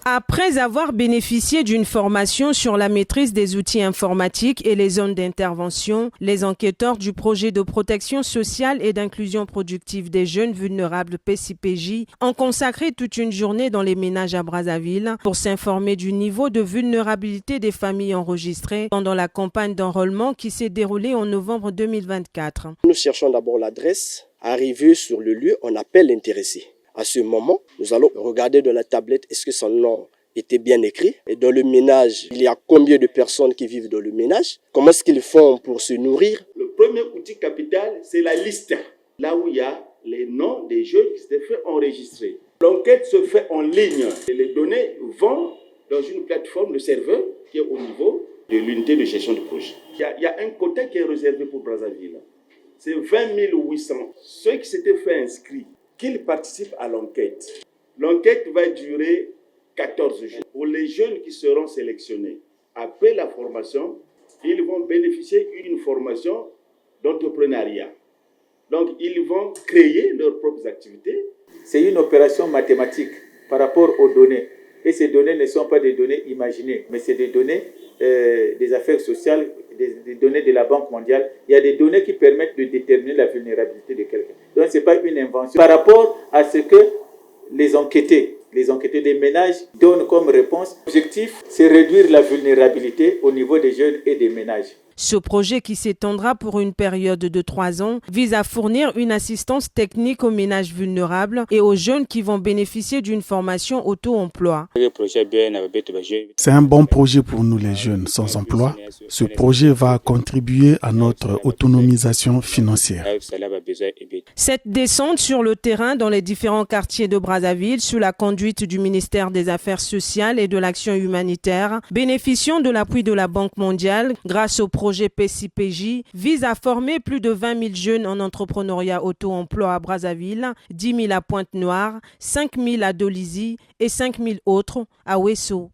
Après avoir bénéficié d'une formation sur la maîtrise des outils informatiques et les zones d'intervention, les enquêteurs du projet de protection sociale et d'inclusion productive des jeunes vulnérables PCPJ ont consacré toute une journée dans les ménages à Brazzaville pour s'informer du niveau de vulnérabilité des familles enregistrées pendant la campagne d'enrôlement qui s'est déroulée en novembre 2024. Nous cherchons d'abord l'adresse. Arrivé sur le lieu, on appelle l'intéressé. À ce moment, nous allons regarder de la tablette est-ce que son nom était bien écrit. Et dans le ménage, il y a combien de personnes qui vivent dans le ménage? Comment est-ce qu'ils font pour se nourrir? Le premier outil capital, c'est la liste. Là où il y a les noms des jeunes qui s'étaient fait enregistrer. L'enquête se fait en ligne. Et les données vont dans une plateforme de serveur qui est au niveau de l'unité de gestion de projet. Il y a un quota qui est réservé pour Brazzaville. C'est 20 800. Ceux qui s'étaient fait inscrire, qu'ils participent à l'enquête. L'enquête va durer 14 jours. Pour les jeunes qui seront sélectionnés, après la formation, ils vont bénéficier d'une formation d'entrepreneuriat. Donc, ils vont créer leurs propres activités. C'est une opération mathématique par rapport aux données. Et ces données ne sont pas des données imaginées, mais c'est des données des affaires sociales, des données de la Banque mondiale. Il y a des données qui permettent de déterminer la vulnérabilité de quelqu'un. Donc, ce n'est pas une invention. Par rapport à ce que les enquêtés des ménages donnent comme réponse, l'objectif, c'est réduire la vulnérabilité au niveau des jeunes et des ménages. Ce projet, qui s'étendra pour une période de 3 ans, vise à fournir une assistance technique aux ménages vulnérables et aux jeunes qui vont bénéficier d'une formation auto-emploi. C'est un bon projet pour nous les jeunes sans emploi. Ce projet va contribuer à notre autonomisation financière. Cette descente sur le terrain dans les différents quartiers de Brazzaville, sous la conduite du ministère des Affaires sociales et de l'Action humanitaire, bénéficiant de l'appui de la Banque mondiale grâce au projet PCPJ, vise à former plus de 20 000 jeunes en entrepreneuriat auto-emploi à Brazzaville, 10 000 à Pointe-Noire, 5 000 à Dolisie et 5 000 autres à Ouesso.